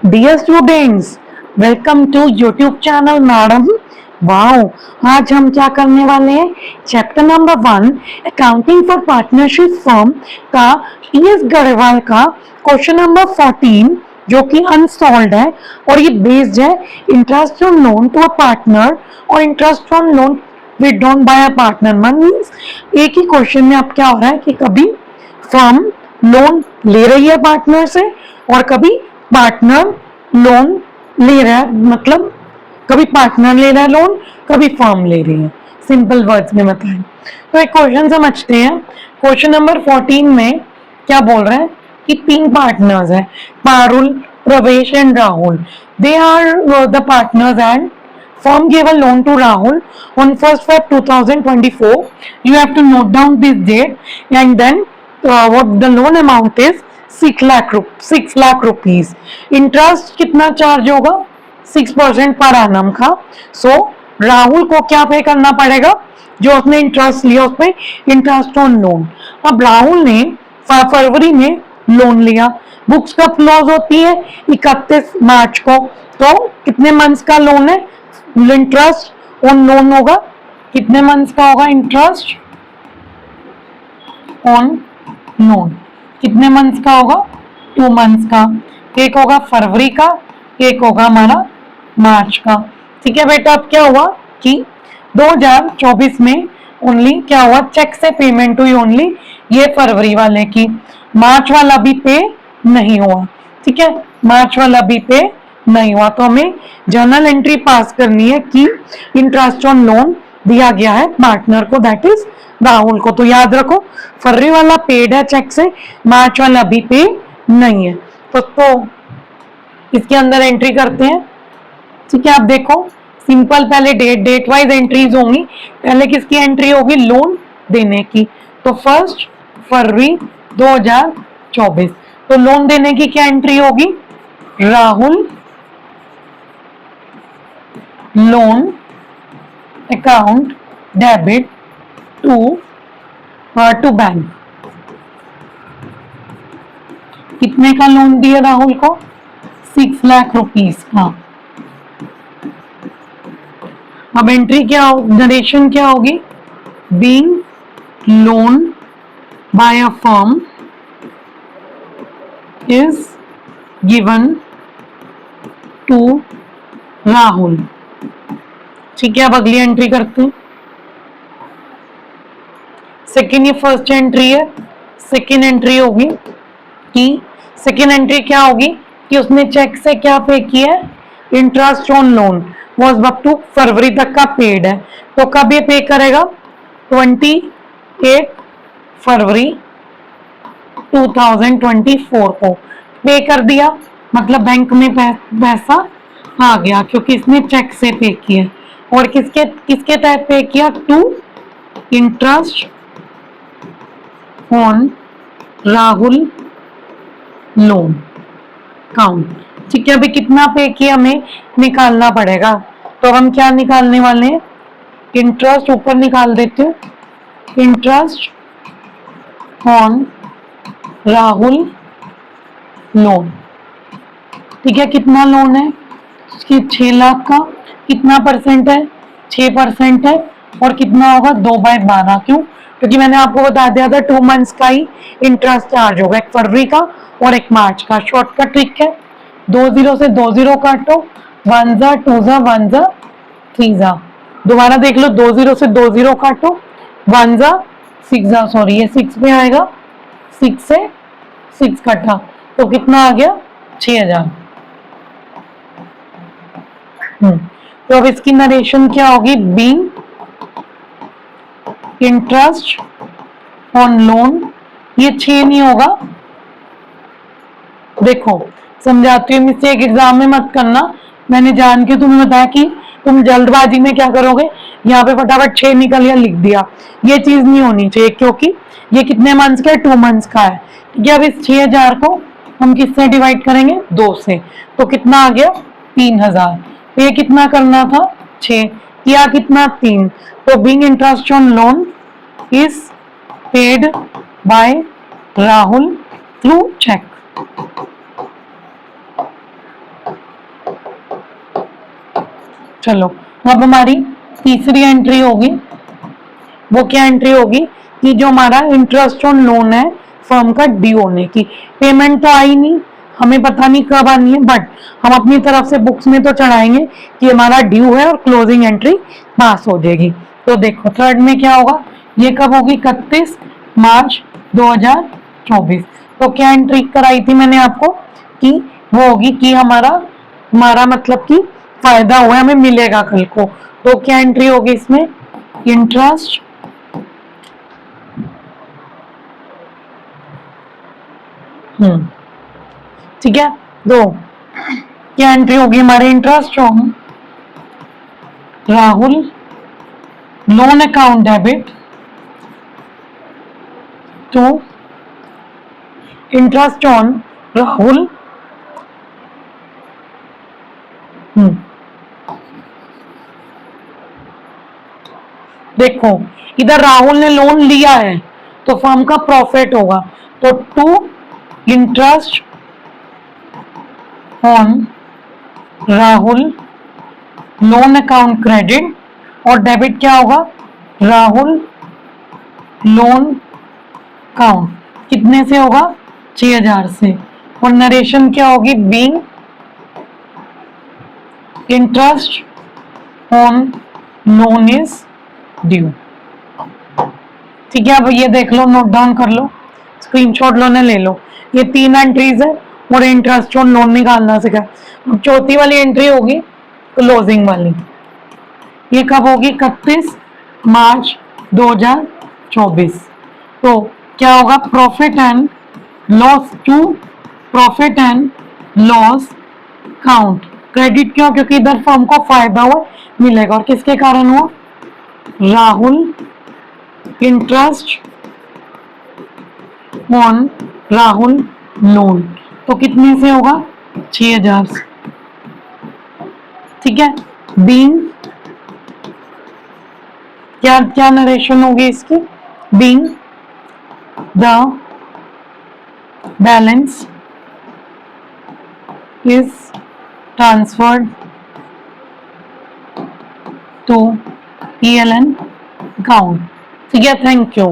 Dear students, welcome to YouTube channel madam. Wow, आज हम क्या करने वाले हैं? Chapter number 1 accounting for partnership firm का टीएस गढ़वाल का क्वेश्चन नंबर 14 जो कि अनसॉल्व्ड है और ये बेस्ड है interest on loan to a partner और interest on loan withdrawn by a partner. Means एक ही क्वेश्चन में अब क्या हो रहा है कि कभी फर्म लोन ले रही है पार्टनर से और कभी पार्टनर लोन ले रहा है, मतलब कभी पार्टनर ले रहा है लोन, कभी फर्म ले रही है। सिंपल वर्ड्स में बताएं तो एक क्वेश्चन समझते हैं। क्वेश्चन नंबर 14 में क्या बोल रहा है कि 3 पार्टनर्स हैं, Parul, Pravesh and Rahul. They are the partners and firm gave a loan to Rahul on 1st Feb 2024. You have to note down this date and then what the loan amount is 6 lakh rupees. Interest कितना charge होगा? 6% per annum का। सो राहुल को क्या पे करना पड़ेगा? जो उसने इंटरेस्ट लिया उस पर इंटरेस्ट ऑन लोन। अब राहुल ने फरवरी में लोन लिया, बुक्स कब क्लोज होती है? 31 मार्च को। तो कितने मंथ्स का लोन है? इंटरेस्ट ऑन लोन होगा कितने मंथ्स का होगा? इंटरेस्ट ऑन लोन कितने मंथ्स का होगा? 2 मंथ्स का। एक होगा फरवरी का, एक होगा हमारा मार्च का। ठीक है बेटा, अब क्या हुआ कि 2024 में ओनली क्या हुआ, चेक से पेमेंट हुई ओनली ये फरवरी वाले की, मार्च वाला भी पे नहीं हुआ। ठीक है, मार्च वाला भी पे नहीं हुआ। तो हमें जर्नल एंट्री पास करनी है कि इंटरेस्ट ऑन लोन दिया गया है पार्टनर को, दैट इज राहुल को। तो याद रखो फरवरी वाला पेड है चेक से, मार्च वाला भी पे नहीं है। तो इसके अंदर एंट्री करते हैं। ठीक है, आप देखो सिंपल, पहले डेट वाइज एंट्रीज होंगी। पहले किसकी एंट्री होगी? लोन देने की। तो 1 फरवरी 2024। तो लोन देने की क्या एंट्री होगी? Rahul loan account debit to bank. कितने का लोन दिया राहुल को? 6 लाख रुपीस का। अब एंट्री क्या हो, नरेशन क्या होगी? Being loan by a firm is given to Rahul. ठीक है, अब अगली एंट्री करते हैं। सेकेंड, ये फर्स्ट एंट्री है। सेकेंड एंट्री होगी कि सेकेंड एंट्री क्या होगी कि उसने चेक से क्या पे किया है? Interest on loan was up to फरवरी तक का पेड है। तो कब ये पे करेगा? 28 फरवरी 2024 को पे कर दिया, मतलब बैंक में पैसा आ गया क्योंकि इसने चेक से पे किया। और किसके किसके तहत पे किया? To interest on Rahul loan account. ठीक है, अभी कितना पे किया हमें निकालना पड़ेगा। तो हम क्या निकालने वाले हैं? इंटरेस्ट ऊपर निकाल देते हैं, इंटरेस्ट ऑन राहुल लोन। ठीक है, कितना लोन है? 6 लाख का। कितना परसेंट है? 6% है। और कितना होगा? 2/12। क्यों? क्योंकि मैंने आपको बता दिया था 2 मंथ्स का ही इंटरेस्ट चार्ज होगा, एक फरवरी का और एक मार्च का। शॉर्टकट ट्रिक है, 2 0 से 2 0 काटो, 1 जा 2 जा 1 जा 3 जा। दोबारा देख लो, 2 0 से 2 0 काटो, 1 जा 6 जा, सॉरी ये 6 पे आएगा, 6 से 6 कटा तो कितना आ गया? 6000। तो अब इसकी नरेशन क्या होगी? बीइंग इंटरेस्ट ऑन लोन, ये 6 नहीं होगा। देखो समझाती हूँ, मिस्टेक एग्जाम में मत करना। मैंने जान के तुम्हें बताया कि तुम जल्दबाजी में क्या करोगे, यहाँ पे फटाफट 6 निकल गया लिख दिया। ये चीज नहीं होनी चाहिए क्योंकि ये कितने मंथ्स का है? 2 मंथ्स का है। ठीक है, अब इस 6000 को हम किससे डिवाइड करेंगे? 2 से। तो कितना आ गया? 3000। ये कितना करना था? 6 किया, कितना? 3। तो being interest on loan is paid by Rahul through cheque. चलो अब हमारी तीसरी एंट्री होगी, वो क्या एंट्री होगी कि जो हमारा इंटरेस्ट ऑन लोन है फर्म का ड्यू होने की, पेमेंट तो आई नहीं, हमें पता नहीं कब आनी है, बट हम अपनी तरफ से बुक्स में तो चढ़ाएंगे कि हमारा ड्यू है और क्लोजिंग एंट्री पास हो जाएगी। तो देखो थर्ड में क्या होगा, ये कब होगी 31 मार्च 2024। तो क्या एंट्री कराई थी मैंने आपको कि वो होगी कि हमारा हमारा मतलब कि फायदा हुआ, हमें मिलेगा कल को। तो क्या एंट्री होगी इसमें, इंटरेस्ट ठीक है। दो क्या एंट्री होगी हमारे, interest on Rahul loan account debit to interest on Rahul देखो इधर राहुल ने लोन लिया है तो फर्म का प्रॉफिट होगा, तो to interest on Rahul loan account credit, और डेबिट क्या होगा, राहुल लोन अकाउंट कितने से होगा 6000 से, और नरेशन क्या होगी, being interest on loan is due. ठीक है, अब ये देख लो, नोट डाउन कर लो, स्क्रीनशॉट लो ने ले लो, ये तीन एंट्रीज है और इंटरेस्ट ऑन लोन निकालना सीखा। अब चौथी वाली एंट्री होगी क्लोजिंग वाली, ये कब होगी 31 मार्च 2024। तो क्या होगा, profit and loss to profit and loss account credit, क्यों, क्योंकि इधर फर्म को फायदा हुआ मिलेगा, और किसके कारण हुआ, Rahul interest on Rahul loan, तो कितने से होगा 6000 से। ठीक है, बीइंग क्या क्या नरेशन होगी इसकी, being the balance is transferred to PLN account. ठीक है, थैंक यू।